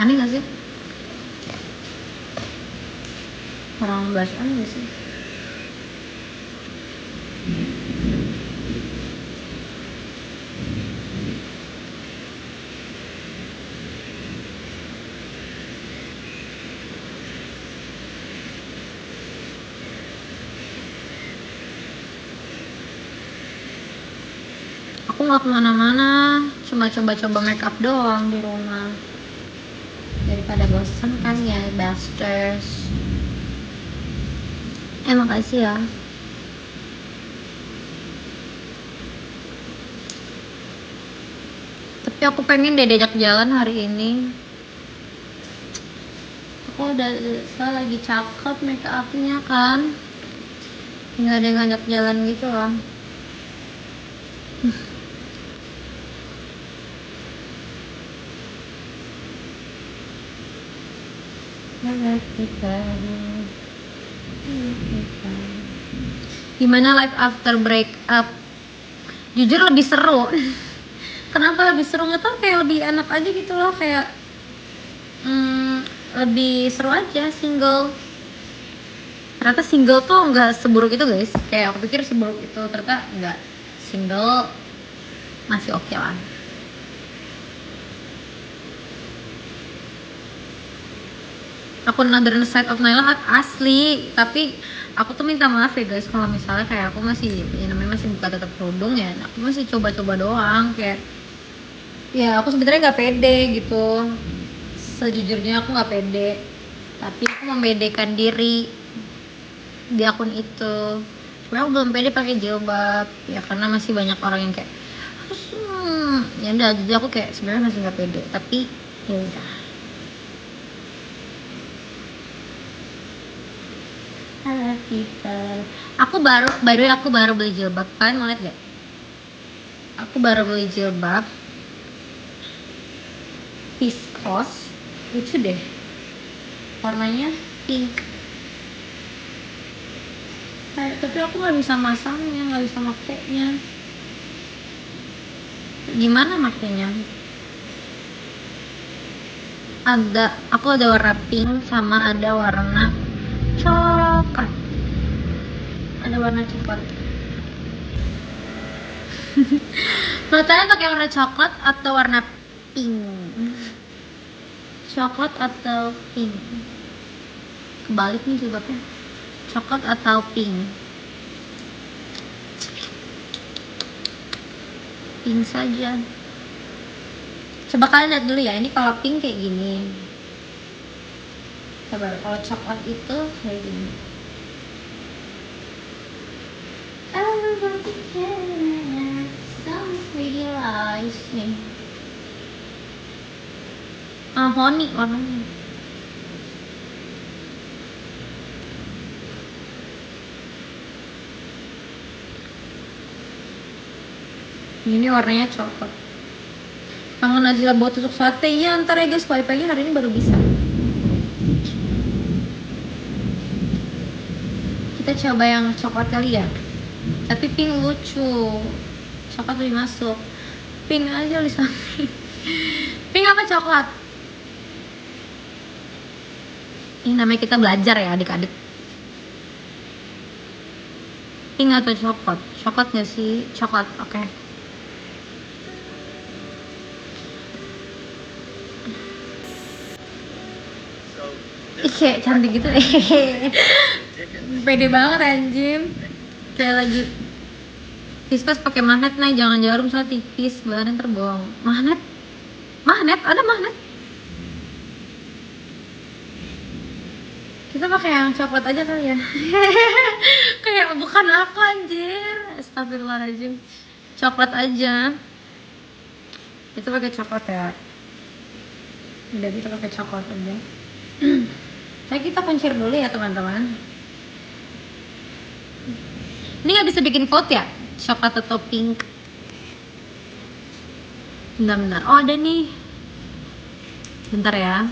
Aneh gak sih? Orang bahas aneh gak sih? Aku gak kemana-mana, cuma coba-coba make up doang di rumah. Daripada bosan kan ya, Busters. Makasih ya. Tapi aku pengen deh diajak jalan hari ini. Aku udah lagi cakep make upnya kan. Nggak ada yang ngajak jalan gitu lah. Gimana life after break up? Jujur lebih seru. Kenapa lebih seru? Nggak tau, kayak lebih enak aja gitu loh, kayak lebih seru aja single. Ternyata single tuh nggak seburuk itu guys. Kayak aku pikir seburuk itu, ternyata nggak. Single masih oke lah. Akun Another Side of Naila asli, tapi aku tuh minta maaf ya guys kalau misalnya kayak aku masih, ya namanya masih buka tutup kerudung ya, aku masih coba-coba doang, kayak ya aku sebenarnya nggak pede gitu, sejujurnya aku nggak pede, tapi aku membedekan diri di akun itu. Sebenarnya aku belum pede pakai jilbab ya, karena masih banyak orang yang kayak ya udah, jadi aku kayak sebenarnya masih nggak pede, tapi ya udah. Halo people, aku baru beli jilbab, kalian mau lihat gak? Aku baru beli jilbab viscose, lucu deh, warnanya pink. Tapi aku nggak bisa masangnya, nggak bisa makainya. Gimana makainya? Aku ada warna pink sama ada warna coklat. Ada warna coklat. Menurut kalian pakai warna coklat atau warna pink? Coklat atau pink? Kebalik nih jilbabnya. Coklat atau pink? Pink saja. Coba kalian lihat dulu ya, ini kalau pink kayak gini. Coba kalau coklat itu kayak gini. Nih. Honey warnanya. Ini warnanya coklat. Kangen Nazila buat tusuk sate ya, ntar ya guys, pagi-pagi hari ini baru bisa. Kita coba yang coklat kali ya. Tapi pink lucu. Coklat lebih masuk. Pink aja Lisa. Pink apa coklat? Ini namanya kita belajar ya adik-adik. Pink atau coklat? Coklat gak sih? Coklat, oke. Okay. Kayak cantik gitu. Pede banget anjim. Kayak lagi Fispas pakai magnet, nih jangan jarum soal tipis, bahannya terbohong. Magnet? Ada magnet? Kita pakai yang coklat aja kali ya. Kayak bukan aku anjir. Astagfirullahaladzim. Coklat aja. Itu pakai coklat ya. Udah, kita pakai coklat aja. Saya kita kuncir dulu ya teman-teman. Ini nggak bisa bikin vote ya? Coklat atau pink? Bentar. Oh ada nih. Bentar ya.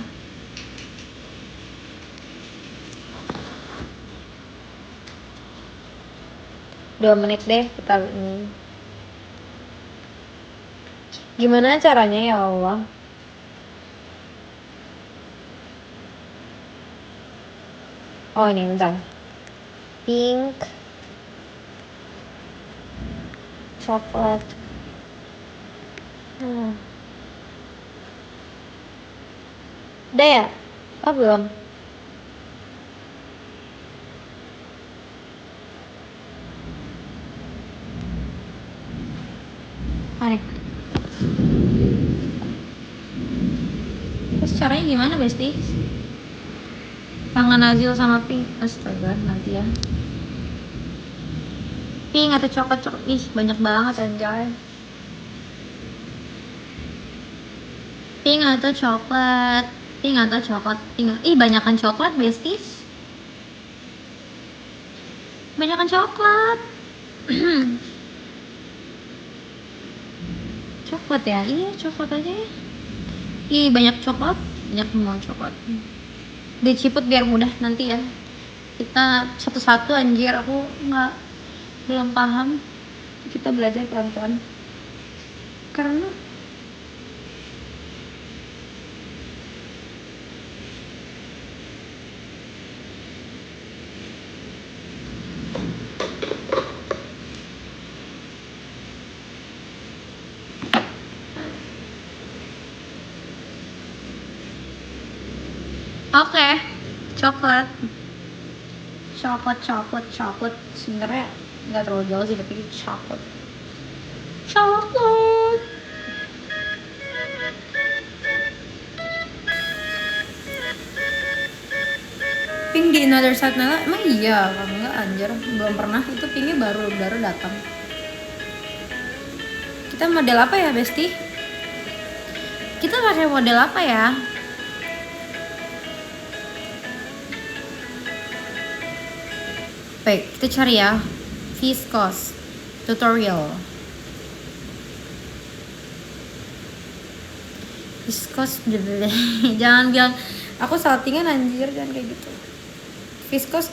Dua menit deh kita ini. Gimana caranya ya Allah? Oh ini bentar. Pink, coklat. Udah ya? Oh belum. Mari. Terus caranya gimana Besti? Tangan Azil sama Pink. Astaga nanti ya. Pink atau coklat? Ih banyak banget anjay. Pink atau coklat? Pink atau coklat? Ih banyakan coklat Besties. Banyakan coklat. Coklat ya? Iya coklat aja ya. Ih banyak coklat. Banyak mau coklat. Diciput biar mudah nanti ya. Kita satu-satu anjir. Aku belum paham. Kita belajar pelan-pelan. Karena oke, coklat. Coklat. Sebenarnya nggak terlalu jauh sih, tapi coklat. Coklat. Pink di Another Side Nala, emang iya? Kalau enggak anjir, belum pernah. Itu Pinknya baru datang. Kita model apa ya, Besti? Kita pakai model apa ya? Baik, kita cari ya. Viscose tutorial. Viscose jangan bilang aku saltingan anjir, jangan kayak gitu. Viscose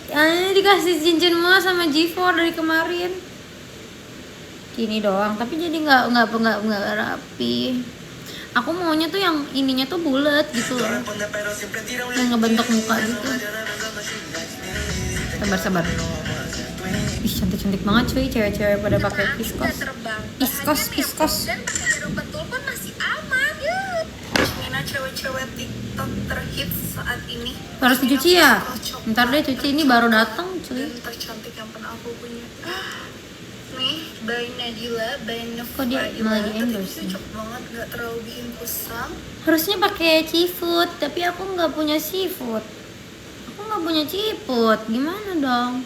dikasih cincin emas sama G4 dari kemarin. Gini doang, tapi jadi nggak rapi. Aku maunya tuh yang ininya tuh bulat gitu loh, yang ngebentuk muka gitu. Sabar. Ih cantik banget cuy, cewek-cewek pada pakai Viscose. Viscose. Dan pakai dompet telepon masih aman. Ini cewek-cewek TikTok terhits saat ini. Harus dicuci ya? Ntar deh cuci, ini baru datang cuy. Dan tercantik yang pernah aku punya. Nih, by Nadila, by Nufadila. Kok dia malah di endorse nih? Cocok banget, gak terlalu bikin kusam. Harusnya pakai seafood, tapi aku nggak punya seafood. Aku nggak punya seafood, gimana dong?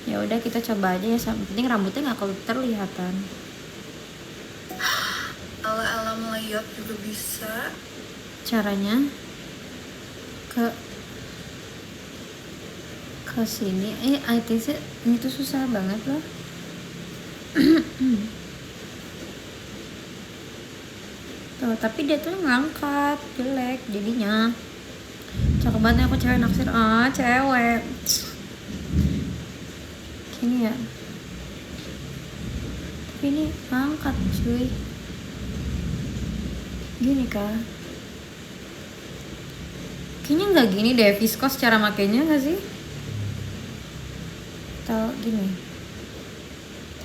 Ya udah kita coba aja ya, penting rambutnya nggak terlihatan. Ala melayot juga bisa. Caranya ke sini. I think ini tuh susah banget loh. Tuh, tapi dia tuh ngangkat jelek jadinya. Cakep banget aku cewek naksir. Cewek ini ya, tapi ini angkat cuy, gini kah? Kayaknya nggak gini deh Viscose cara makainya nggak sih? Atau gini?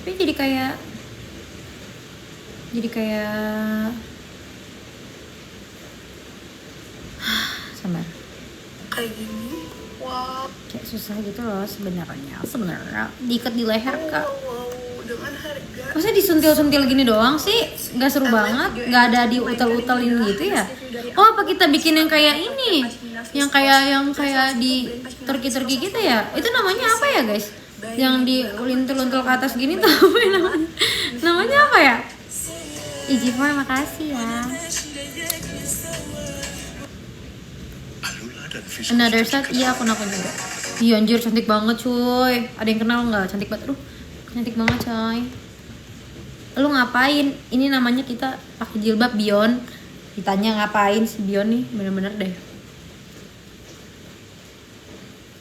Tapi jadi kayak sabar. Kayak gini. Wow. Kayak susah gitu loh sebenarnya diikat di leher kak. Dengan harga. Masa disuntil gini doang sih? Nggak seru banget? Nggak ada diutel-utelin gitu ya? Oh apa kita bikin yang kayak ini? Yang kayak di turki gitu ya? Itu namanya apa ya guys? Yang diulintul-untul ke atas gini tuh apa ya namanya? Namanya apa ya? Ijifar makasih ya. Another Side, iya aku juga. Iya anjir cantik banget cuy. Ada yang kenal nggak? Cantik banget. Cantik banget coy. Lu ngapain? Ini namanya kita pakai jilbab Bion. Ditanya ngapain si Bion nih, bener-bener deh.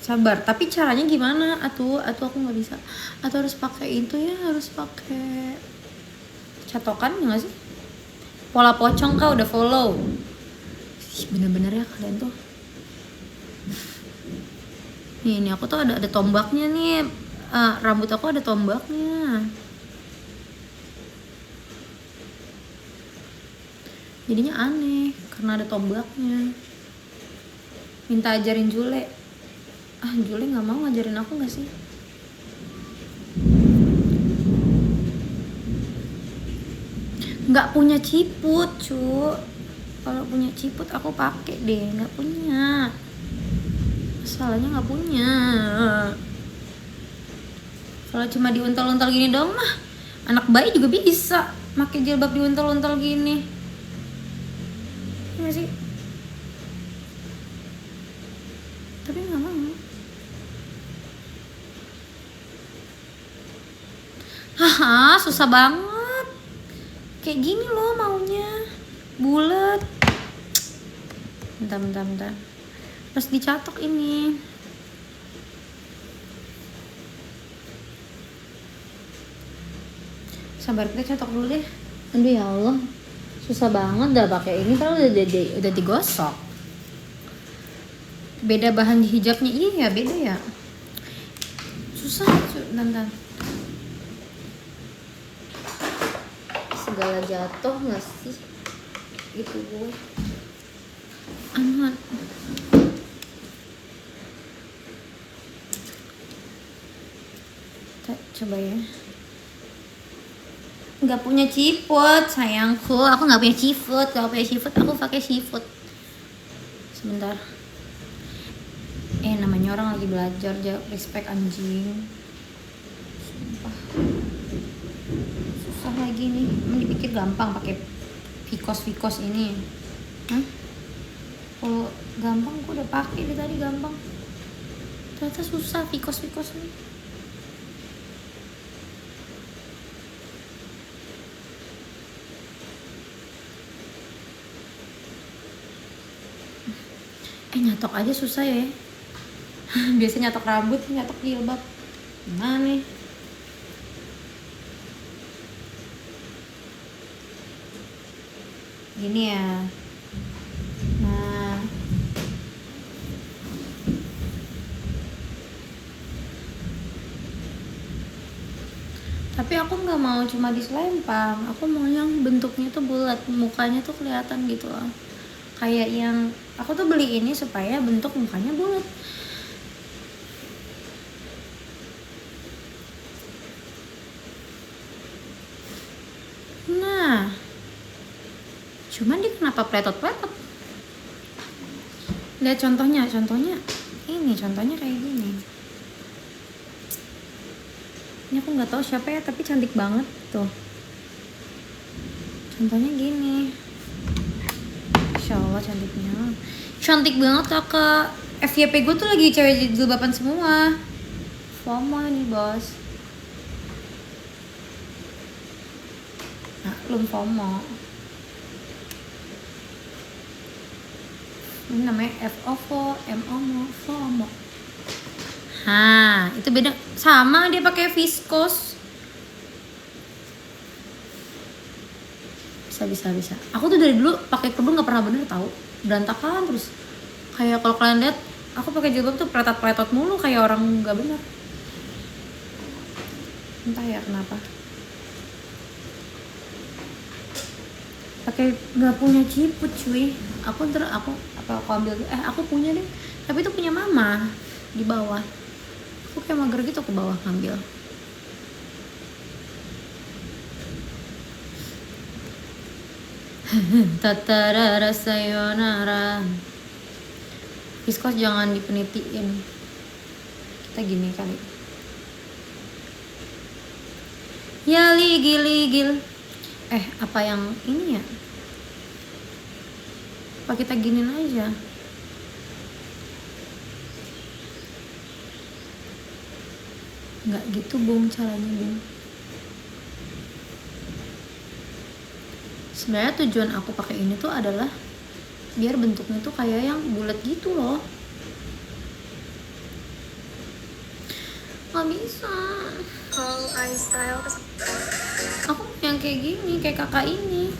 Sabar, tapi caranya gimana? Atuh aku nggak bisa. Atau harus pakai itu ya, harus pakai catokan nggak sih? Pola pocong kah udah follow? Bener-bener ya kalian tuh. Nih, ini aku tuh ada tombaknya nih. Rambut aku ada tombaknya. Jadinya aneh karena ada tombaknya. Minta ajarin Jule. Jule nggak mau ngajarin aku nggak sih? Nggak punya ciput, cu. Kalau punya ciput aku pakai deh. Nggak punya. Masalahnya nggak punya. Kalau cuma diuntal-untal gini dong mah, anak bayi juga bisa pakai jilbab diuntal-untal gini. Iya sih? Tapi nggak mau. Haha, susah banget. Kayak gini loh maunya, bulat. Bentar. Terus dicatok ini. Sabar, kita catok dulu deh. Aduh ya Allah, susah banget dah pakai ini kalau udah digosok. Beda bahan hijabnya, iya beda ya. Susah, bentar. Segala jatuh nggak sih? Gitu gue. Aman. Coba ya. Nggak punya ciput sayangku, aku nggak punya ciput. Kalau punya ciput aku pakai ciput. Sebentar. Namanya orang lagi belajar, respect anjing. Sumpah. Susah lagi nih. Emang dipikir gampang pakai vikos ini. Kalau gampang aku udah pakai dari tadi gampang. Ternyata susah vikos ini. Nyatok aja susah ya. Biasa nyatok rambut, nyatok jilbab. Gimana nih? Gini ya. Nah. Tapi aku nggak mau cuma diselempang. Aku mau yang bentuknya tuh bulat, mukanya tuh kelihatan gitu loh. Kayak yang aku tuh beli ini supaya bentuk mukanya bulat. Nah, cuman dia kenapa pletot-pletot? Lihat contohnya ini contohnya kayak gini. Ini aku nggak tahu siapa ya, tapi cantik banget tuh. Contohnya gini. Insya Allah cantiknya. Cantik banget kakak. FYP gue tuh lagi cewek jilbaban semua. FOMO nih bos. Nah, belum FOMO. Ini namanya FOMO, FOMO. Itu beda. Sama dia pakai viskos. Bisa. Aku tuh dari dulu pakai kerudung nggak pernah bener tahu, berantakan terus. Kayak kalau kalian lihat, aku pakai jilbab tuh pletot mulu kayak orang nggak bener. Entah ya kenapa. Pakai nggak punya ciput cuy. Aku ambil. Aku punya deh. Tapi itu punya mama di bawah. Aku kayak mager gitu ke bawah ngambil. Tatarara sayonara. Viskos jangan dipenitiin. Kita gini kali. Ya ligil. Apa yang ini ya? Apa kita giniin aja? Nggak gitu Bung caranya Bung. Sebenarnya tujuan aku pakai ini tuh adalah biar bentuknya tuh kayak yang bulat gitu loh. Nggak bisa. Kalau style aku yang kayak gini, kayak kakak ini.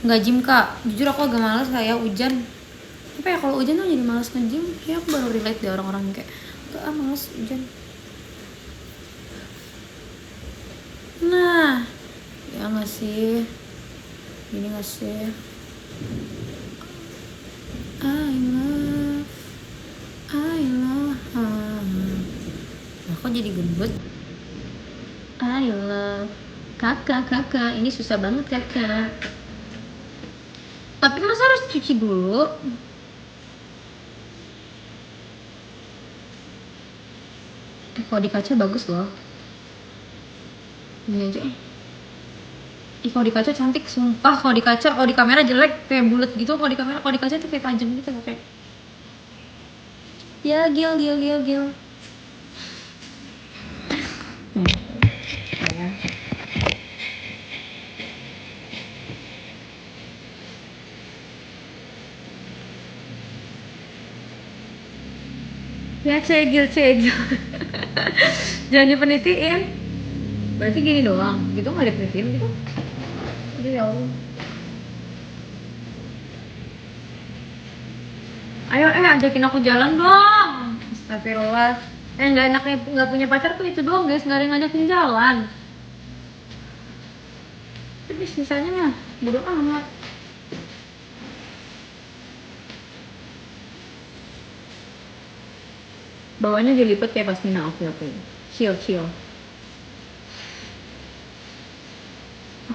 Nggak gym kak, jujur aku agak malas kayak hujan. Apa ya kalau hujan tuh jadi malas nge-gym. Ya aku baru relate deh orang-orang kayak Gak males hujan. Nah, ya nggak sih, gini nggak sih? I love. Nah, kok jadi gendut? I love kakak, ini susah banget kakak. Tapi masa harus cuci dulu? Kalau di kaca bagus loh. Ini aja. Kalau di kaca cantik, sumpah. Kalau di kaca, kalau di kamera jelek kayak bulat gitu. Kalau di kamera, kalau di kaca tuh kayak tajam gitu kayak. Ya Gil. Ya cegil. Jangan dipenitiin. Berarti gini doang. Gitu nggak dipenitiin gitu? Udah ya Allah. Ayo ajakin aku jalan dong. Astagfirullah. Nggak enaknya nggak punya pacar tuh itu doang guys, nggak ada yang ngajakin jalan. Tapi sisanya mah bodo amat. Bawahnya dilipet kayak pasmina. Oke. Chill.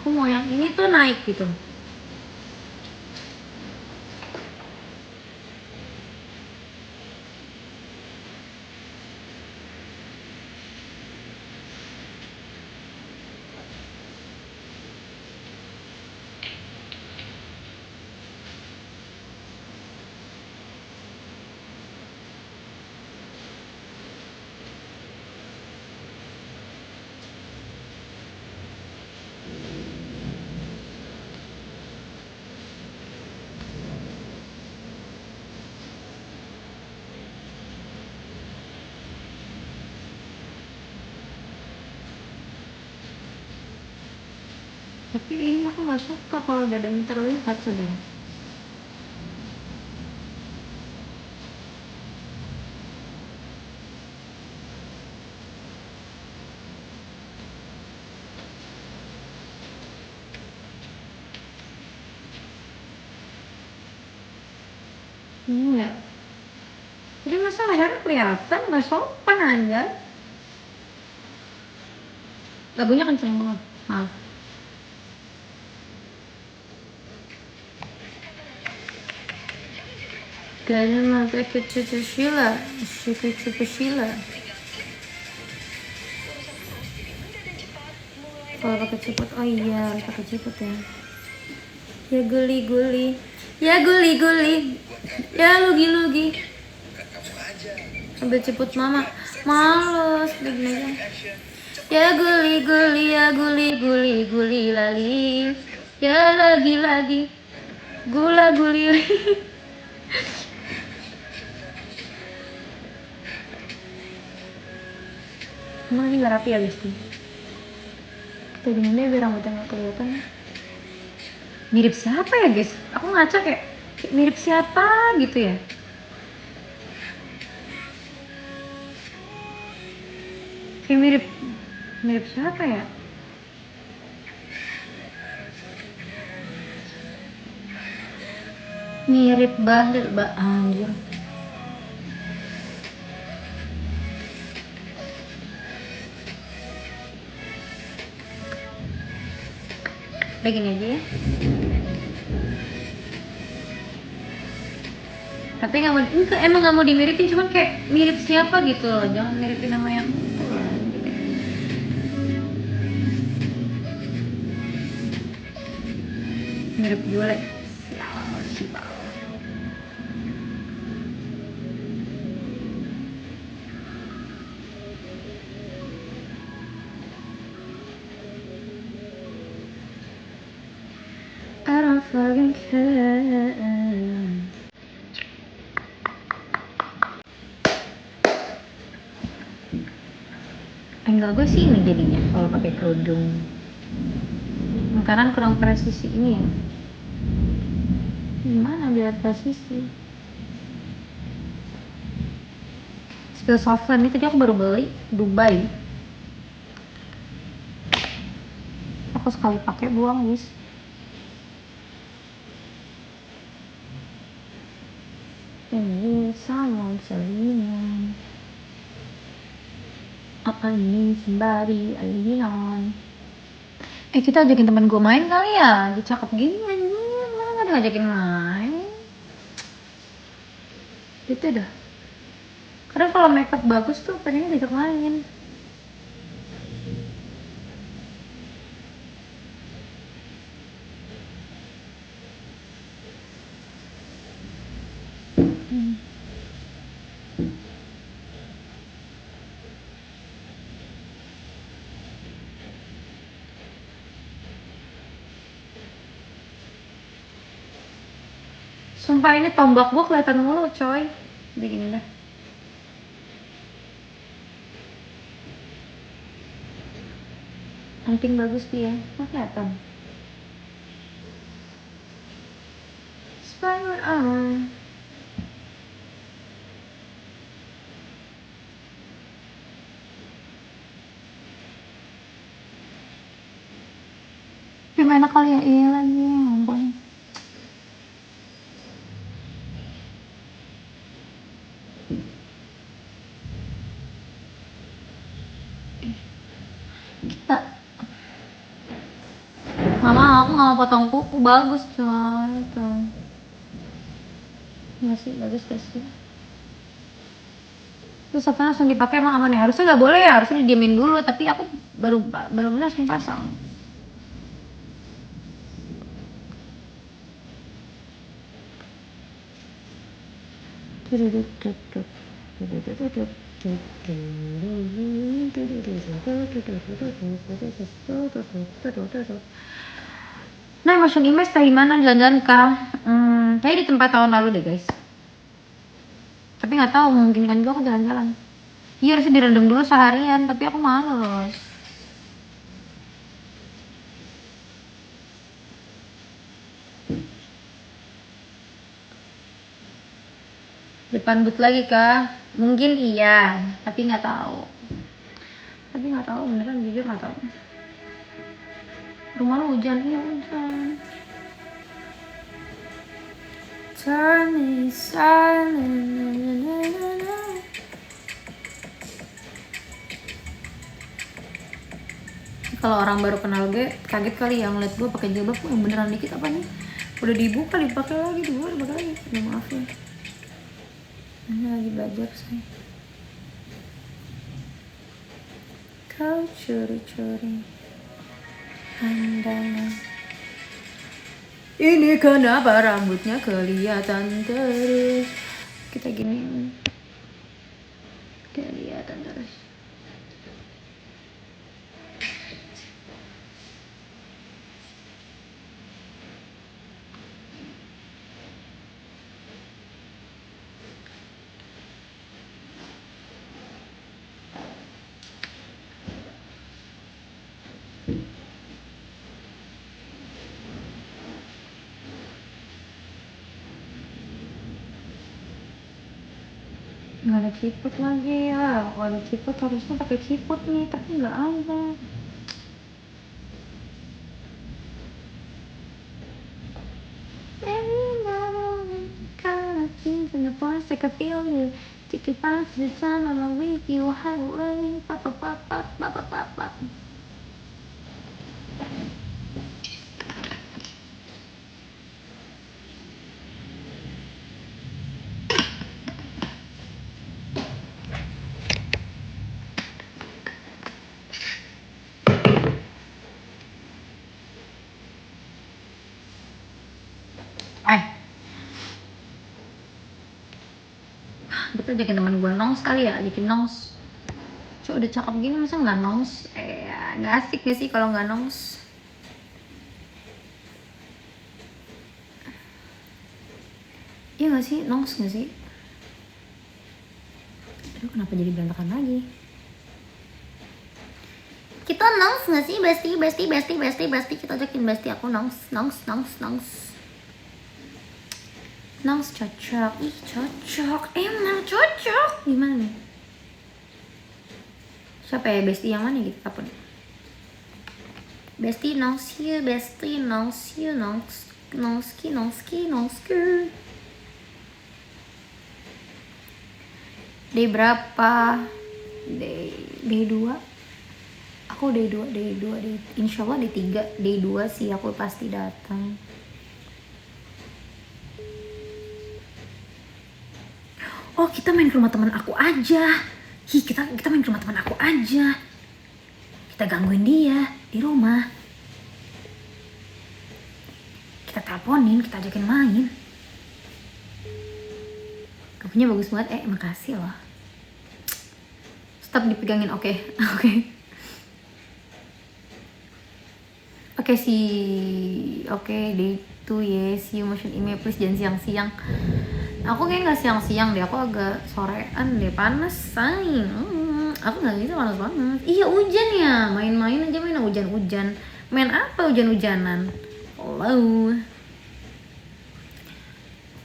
Aku mau yang ini tuh naik gitu. Tapi ini aku nggak suka kalau dadanya terlihat sudah. Enggak. Jadi masa lehernya kelihatan nggak sopan aja. Lagunya kenceng banget. Maaf. Karena mah pakai cucu Sheila. Kalau pakai ciput, oh iya pakai ciput ya. Ya guli. Ya lugi. Ambil ciput mama. Males, begini aja. Ya guli lali. Ya lagi. Gula guli. Emang ini gak rapi ya guys tuh. Kita gini deh biar rambutnya gak kelihatan. Mirip siapa ya guys? Aku ngaca kayak mirip siapa gitu ya. Kayak mirip siapa ya? Mirip banget, anjir. Udah gini aja ya. Tapi emang nggak mau dimiripin, cuman kayak mirip siapa gitu loh. Jangan miripin nama yang itu lah. Mirip Jule. I don't fucking care. Enggak, gue sih ini jadinya kalau pakai kerudung. Karena kurang presisi ini ya. Gimana biar presisi? Spill Soften ini tadi aku baru beli Dubai. Aku sekali pakai buang guys. Ini salon selingan. Apa ini sembari alian? Kita ajakin temen gue main kali ya. Dia cakep gini anjir, mana gak ngajakin main. Gitu dah. Karena kalau makeup bagus tuh pengennya diajak main. Sumpah ini tombak gue kelihatan mulu coy. Begini dah. Anting bagus dia, kok kelihatan? Spider arm. Gimana kali ya? Iya lagi, ya ampun. Kita Mama, aku gak mau potong kuku, bagus coy tuh. Masih bagus gak sih? Terus apa langsung dipakai emang aman ya? Harusnya gak boleh ya, harusnya didiemin dulu. Tapi aku baru langsung pasang. Nah, motion image tadi mana jalan-jalan kah? Kayak di tempat tahun lalu deh guys. Tapi nggak tahu, mungkin kan juga aku jalan-jalan. Iya harusnya direndam dulu seharian, tapi aku males. Depan but lagi kah? Mungkin iya, tapi nggak tahu. Beneran jujur nggak tahu. Rumah lu hujan, iya hujan. Turn me silent. Kalau orang baru kenal gue kaget kali ya ngeliat gue pakai jilbab, yang beneran dikit apa nih? Udah dibuka dipakai lagi, dipakai lagi. Ya maaf ya. Ini lagi belajar saya. Kau curi-curi pandangan. Ini kenapa rambutnya kelihatan terus? Kita gini. Kelihatan terus. Nggak ada ciput lagi ya. Kalau ada ciput harusnya pakai ciput nih, tapi nggak ada. I can feel you. Take it back to the time I'm with you. Highway, pop, pop, pop, pop, pop, pop, pop. Betul ajakin teman gue nongs kali ya, ajakin nongs. Cok udah cakep gini masa nggak nongs? Nggak asik gak sih kalau nggak nongs? Iya nggak sih, nongs nggak sih? Aduh kenapa jadi berantakan lagi? Kita nongs nggak sih, besti? Kita ajakin besti aku nongs. Nongs cocok, ih cocok, emang cocok. Gimana nih? Siapa ya, bestie yang mana gitu, apa nih? Bestie knows you, bestie knows you, knows. Day berapa? Day 2. Aku day 2, insya Allah day 3, day 2 sih aku pasti datang. Oh, kita main ke rumah teman aku aja. Kita main ke rumah teman aku aja. Kita gangguin dia di rumah. Kita teleponin, kita ajakin main. Kapunya bagus banget, makasih loh. Stop dipegangin, oke. Oke, day 2 yes, you motion email please, jangan siang-siang. Aku kayak nggak siang-siang deh, aku agak sorean deh, panas sayang. Aku nggak gitu panas banget. Iya hujan ya, main-main aja, main hujan-hujan. Main apa hujan-hujanan? Halo.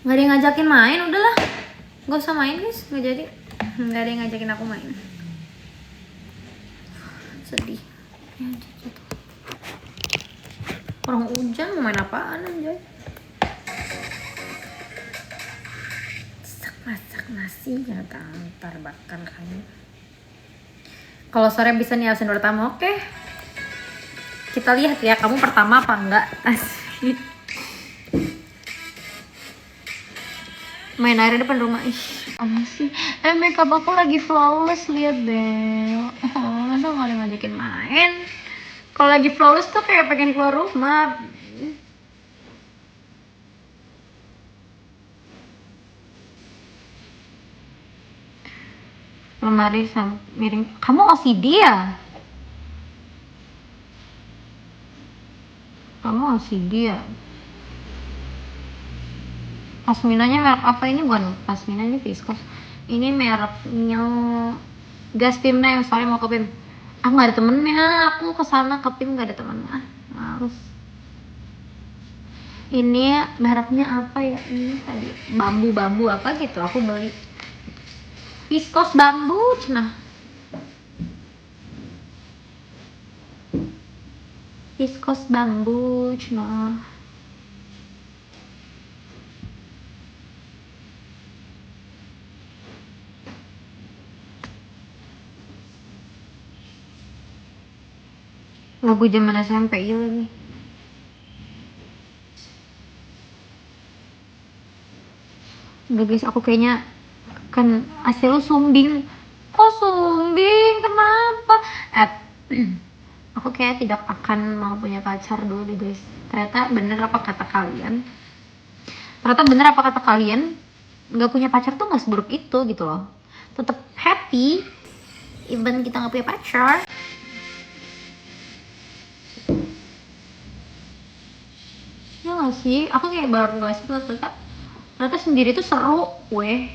Nggak ada yang ngajakin main, udahlah. Nggak usah main guys, nggak jadi. Nggak ada yang ngajakin aku main. Sedih. Ya, jatuh. Orang hujan mau main apaan anjay? Masak nasi ya, ntar bakar kamu. Kalau sore bisa nih absen pertama, oke. Kita lihat ya, kamu pertama apa enggak? Asik. Main air depan rumah. Apa sih? Makeup aku lagi flawless, lihat deh. Masa nggak ada ngajakin main? Kalau lagi flawless tuh kayak pengen keluar rumah. Lemari miring. Kamu OCD ya? Kamu OCD ya? Pasminanya merek apa ini? Bukan pasmina, ini Viscose. Ini mereknya gas PIM-nya, yang soalnya mau ke PIM. Aku nggak ada temennya, aku kesana ke PIM nggak ada temennya. Harus. Ini mereknya apa ya? Ini tadi bambu apa gitu. Aku beli Viscose bambu, cenah. Viscose bambu, cenah. Lagu zaman SMP iya lagi. Udah guys, aku kayaknya kan hasil lu sumbing. Kok sumbing? Kenapa? Aku kayak tidak akan mau punya pacar dulu deh guys. Ternyata bener apa kata kalian? Nggak punya pacar tuh nggak seburuk itu gitu loh. Tetap happy even kita nggak punya pacar. Ya nggak sih? Aku kayak baru nggak sih, ternyata sendiri tuh seru, weh.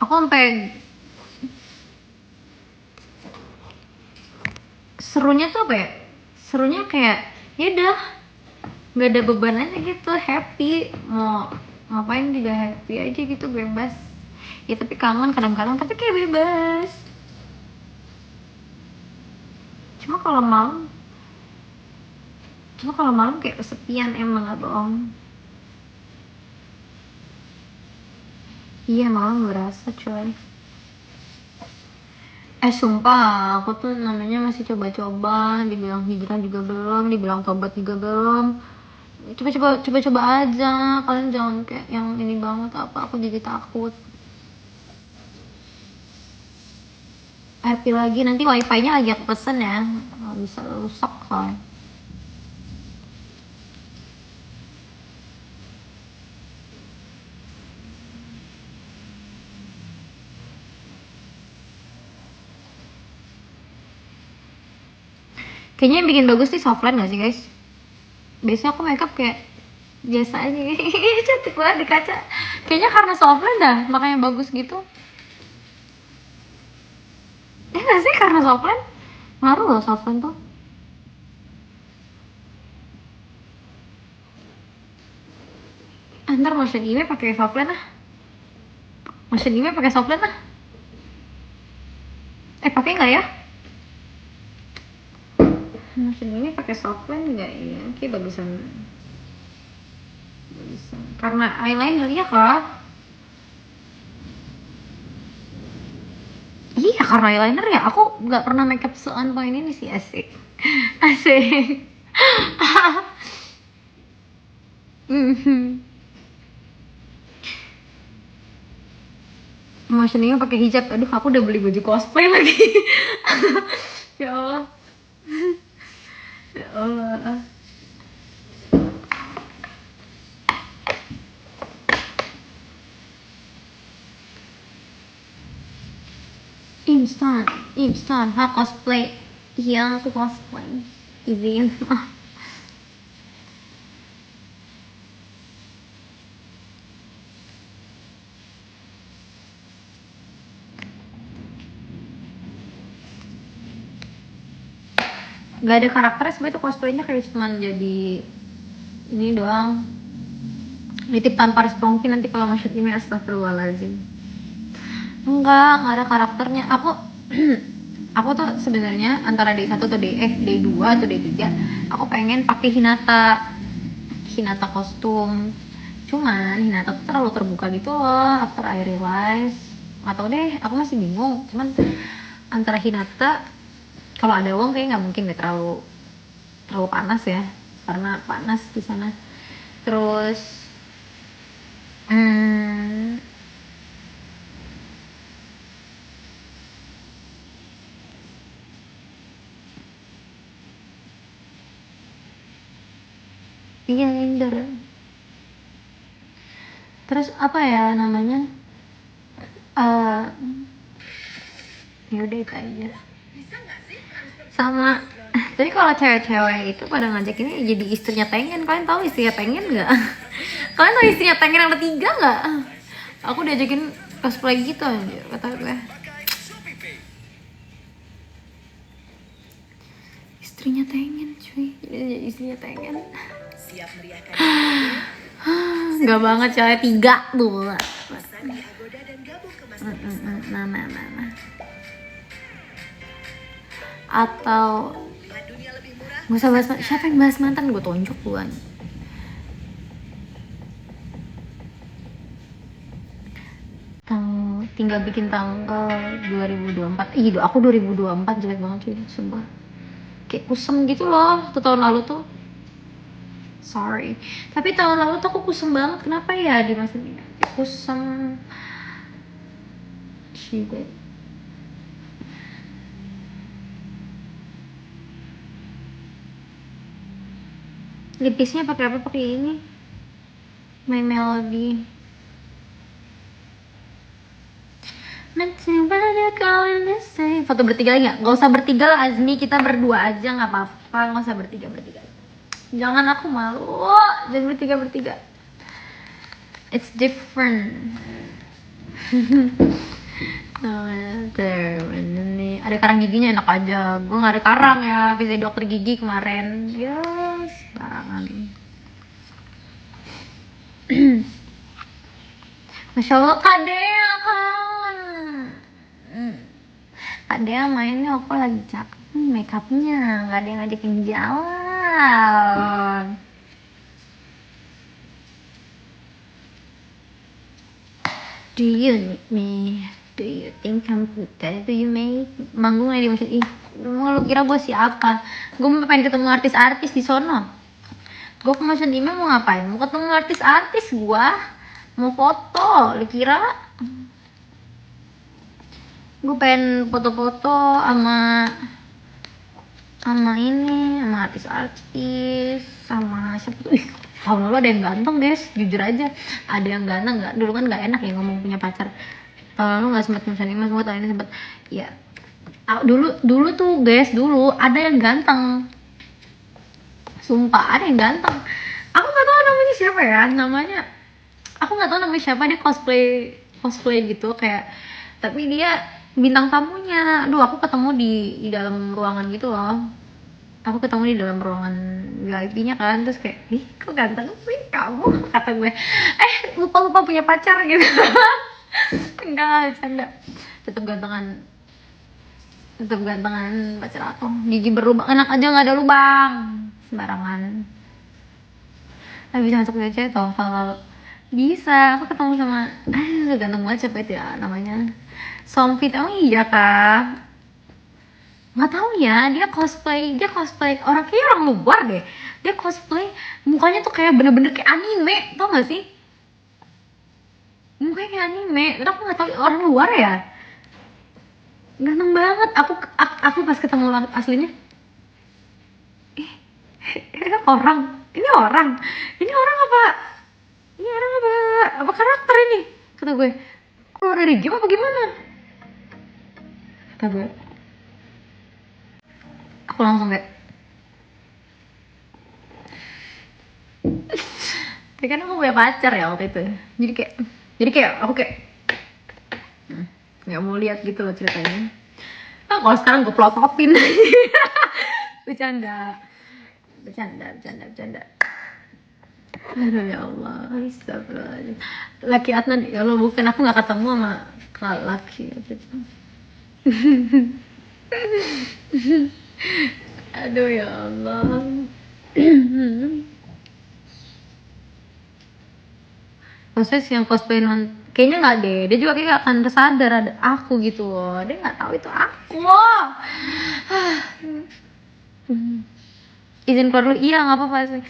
Aku sampai serunya tuh apa ya? Serunya kayak ya udah nggak ada beban aja gitu, happy, mau ngapain juga happy aja gitu, bebas. Ya tapi kangen kadang-kadang, tapi kayak bebas. Cuma kalau malam kayak kesepian, emang gak bohong. Iya, malam berasa coy. Sumpah, aku tuh namanya masih coba-coba. Dibilang hijrah juga belum, dibilang tobat juga belum. Coba-coba aja. Kalian jangan kayak yang ini banget apa, aku jadi takut. Happy lagi, nanti wifi-nya lagi aku pesen ya. Nggak bisa rusak soalnya. Kayaknya yang bikin bagus nih softline gak sih guys? Biasanya aku makeup kayak biasa aja. Cantik banget di kaca. Kayaknya karena softline dah, makanya bagus gitu. Gak sih, karena softline? Ngaruh loh softline tuh. Ntar motion IW pakai softline lah. Motion IW pakai softline lah. Oke nggak ya? Maksudnya ini pakai softline nggak ya? Oke, bagusan. Karena eyelinernya kah? Iya, karena eyeliner ya. Aku nggak pernah makeup on point ini sih, asik. Asik. Maksudnya pakai hijab. Aduh, aku udah beli baju cosplay lagi. Ya Allah. Ya Allah. Instan, cosplay. Iya, aku cosplay. Izin. Gak ada karakternya sebenarnya tuh cosplaynya, kayak cuman jadi ini doang. Nitip tanpa respons nanti kalau masuk email, astagfirullahaladzim. Enggak ada karakternya. Aku tuh sebenarnya antara D1 atau D2 atau D3 aku pengen pakai Hinata kostum. Cuman Hinata tuh terlalu terbuka gitu loh after I realize. Atau deh, aku masih bingung. Cuman antara Hinata, kalau ada uang kayak nggak mungkin deh, terlalu panas ya, karena panas di sana. Terus iya, Inder. Terus apa ya namanya, yaudah itu aja. Sama jadi kalau cewek-cewek itu pada ngajakinnya jadi istrinya Tengen. Kalian tahu istrinya Tengen nggak? Kalian tahu istrinya Tengen yang ketiga nggak? Aku diajakin cosplay gitu aja, kata gue. Istrinya Tengen cuy, jadi istrinya Tengen. Siap meriahkan. Nggak banget, cewek 3 tuh. Nah. Atau nggak usah bahas, siapa yang bahas mantan, gue tonjok buan. Tinggal bikin tanggal 2024. Ih, aku 2024 jelek banget sih, sumpah. Kayak kusem gitu loh. Tuh tahun lalu tuh, sorry, tapi tahun lalu tuh aku kusem banget. Kenapa ya di masa ini kusem? Shit. Lipisnya pakai apa? Pakai ini, My Melody. Foto bertiga lagi nggak? Gak usah bertiga lah Azmi, kita berdua aja nggak apa-apa. Gak usah bertiga. Jangan, aku malu. Jangan bertiga. It's different. Nih ada karang giginya, enak aja. Gue nggak ada karang ya, bisa dokter gigi kemarin. Yes, barangan. Masya Allah, Kak Dea kan. Kak Dea mainnya aku lagi cakep, makeupnya nggak ada yang ngajakin jalan. Do you need me? Do you think I'm good? Do you make manggung lagi di masjid? Ih, lu kira gue siapa? Gue mau pengen ketemu artis-artis di sono. Gue ke Masjid Imam mau ngapain? Mau ketemu artis-artis gue. Mau foto, lu kira? Gue pengen foto-foto sama artis-artis, sama siapa tuh? Tahun lalu ada yang ganteng guys, jujur aja ada yang ganteng. Nggak, dulu kan nggak enak ya ngomong punya pacar. Tahun lalu nggak sempet misalnya, mas gue tahun ini sempet ya. Dulu tuh guys, dulu ada yang ganteng, sumpah ada yang ganteng. Aku nggak tahu namanya siapa ya, aku nggak tahu namanya siapa. Dia cosplay gitu kayak, tapi dia bintang tamunya. Aduh, aku ketemu di dalam ruangan gitu loh. Aku ketemu di dalam ruangan VIP-nya kan, terus kayak, ih kok ganteng sih kamu, kata gue. Lupa punya pacar gitu. Enggak, canda. Tetap gantengan. Tetap gantengan pacar aku. Gigi berlubang, enak aja nggak ada lubang. Sembarangan. Tapi bisa masuk WC toh kalau bisa. Aku ketemu sama ganteng banget, siapa itu ya namanya, Sompit. Emang iya kak? Nggak tahu ya, dia cosplay orang, kayak orang luar deh. Dia cosplay mukanya tuh kayak bener-bener kayak anime, tau gak sih? Mukanya kayak anime, tapi aku nggak tahu orang luar ya. Ganteng banget. Aku pas ketemu aslinya, eh ini orang ini orang apa ini orang apa karakter ini, kata gue. Keluar dari game apa gimana, kata gue. Aku langsung kayak tapi kan aku punya pacar ya waktu itu, jadi kayak aku kayak nggak mau lihat gitu loh ceritanya. Kalau sekarang gue pelototin. bercanda bercanda. Aduh ya Allah, astagfirullahaladzim. Laki Adnan, ya Allah, bukan, aku nggak ketemu sama laki. Aduh ya Allah. Maksudnya sih yang cosplay kayaknya nggak deh, dia juga kayak akan tersadar ada aku gitu loh, dia nggak tahu itu aku loh. Izin keluar dulu, iya nggak apa-apa sih.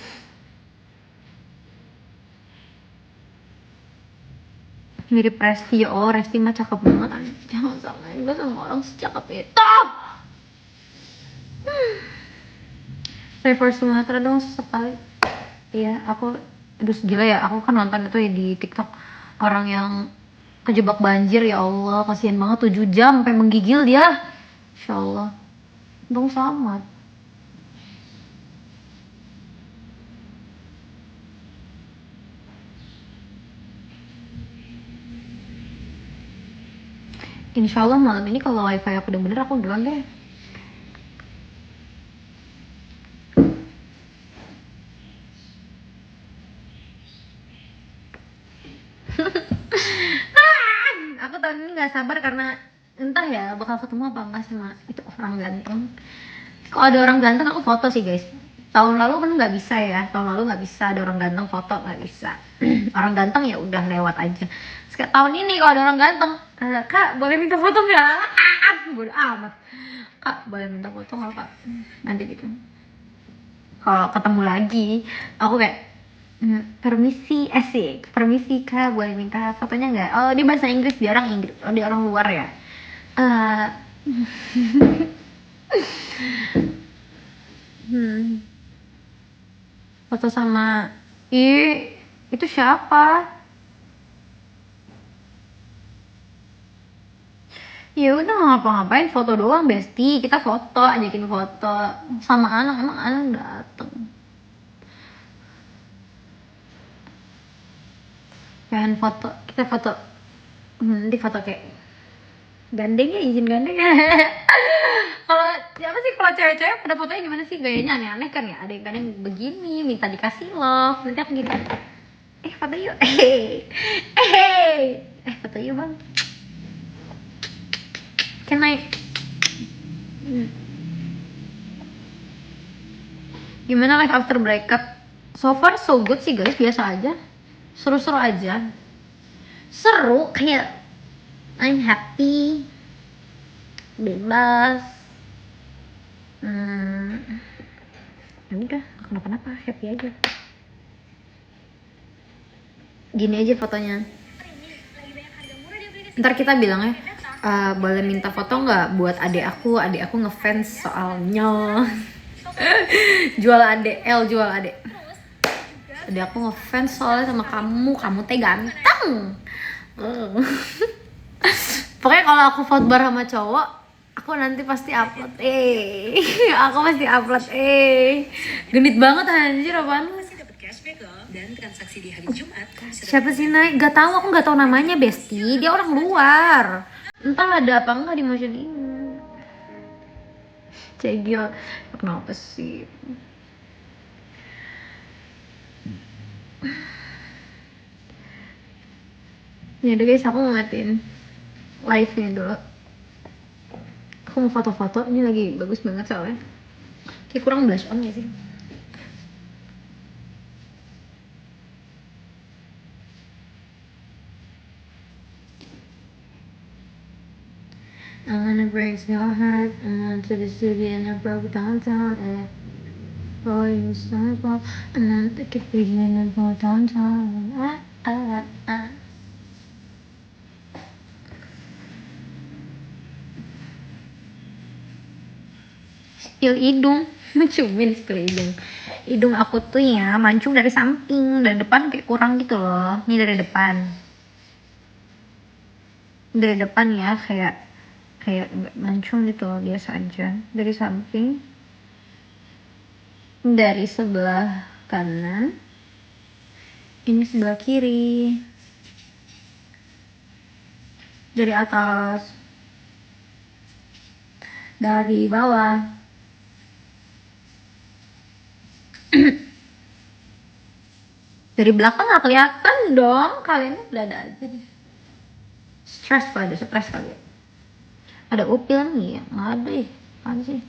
Mirip Resti. Oh, Resti mah cakep banget. Jangan samain gue sama orang secakep itu. Reverse Sumatera dong sekali. Iya, aku aduh gila ya, aku kan nonton itu ya di TikTok, orang yang kejebak banjir. Ya Allah, kasihan banget, 7 jam sampai menggigil dia. Insya Allah. Untung selamat. Insya Allah malam ini kalau wifi aku udah bener, aku bilang deh. Aku tahun ini nggak sabar karena entah ya bakal ketemu apa enggak sama itu orang ganteng. Kalau ada orang ganteng aku foto sih guys. Tahun lalu kan nggak bisa ya, tahun lalu nggak bisa ada orang ganteng foto, nggak bisa. Orang ganteng ya udah lewat aja. Sekarang tahun ini kalau ada orang ganteng, kak boleh minta foto nggak? Bodoh amat. Kak boleh minta foto nggak kak? Nanti gitu. Kalau ketemu lagi, aku kayak permisi, asik, permisi kak boleh minta fotonya nggak? Oh di bahasa Inggris, dia orang Inggris, oh dia orang luar ya. Foto sama itu siapa? Ya udah ngapa-ngapain, foto doang besti, kita foto, ajakin foto sama anak, emang anak dateng. Jangan foto, kita foto nanti foto kayak gandeng ya, izin gandeng ya. Kalau siapa sih, kalau cewek-cewek pada fotonya gimana sih, gayanya aneh-aneh kan ya, ada yang kadang begini minta dikasih love, nanti aku gitu foto yuk, foto yuk bang, can I gimana life after breakup? So far so good sih guys, biasa aja, seru-seru aja, seru kayak I'm happy, bebas, ya udah kenapa-napa, happy aja. Gini aja fotonya, ntar kita bilang ya, boleh minta foto nggak buat adik aku ngefans soalnya. Jual adik aku ngefans soalnya sama kamu teh ganteng. Pokoknya kalau aku vote bar sama cowok, aku nanti pasti upload. Aku pasti upload. Genit banget anjir, apaan lu? Dan transaksi di hari Jumat. Siapa sih naik? Gak tahu, aku nggak tahu namanya besti. Dia orang luar. Entah ada apa enggak di motion ini. Cegil, kenapa sih? Ya udah guys, aku mau matiin live-nya dulu. Aku mau foto-foto, ini lagi bagus banget soalnya. Kayak kurang blush on gak sih? I wanna break your heart, to the city and I broke downtown. Boy, you start pop, and I take it big and I go downtown. Spill hidung, cumin spill hidung. Hidung aku tuh ya mancung dari samping, dari depan kayak kurang gitu loh. Ini dari depan. Dari depan ya kayak nggak mancung gitu loh, biasa aja. Dari samping, dari sebelah kanan, ini sebelah kiri, dari atas, dari bawah. Dari belakang nggak kelihatan dong, kalian udah ada aja deh. Stres kali ya. Ada upil nih ya, nggak ada ih, apaan sih?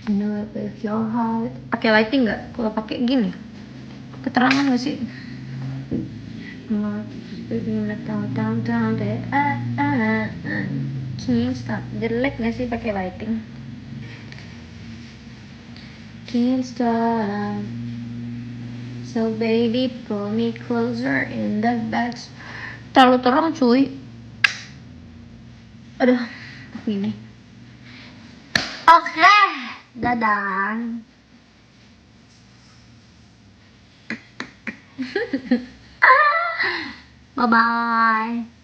Know with your heart. Pakai lighting nggak? Kalau pakai gini, keterangan nggak sih? Can't stop. Jelek nggak sih pakai lighting? Can't stop. So baby, pull me closer in the back. Terlalu terang cuy. Aduh, ini. Oke, dadah. Bye bye.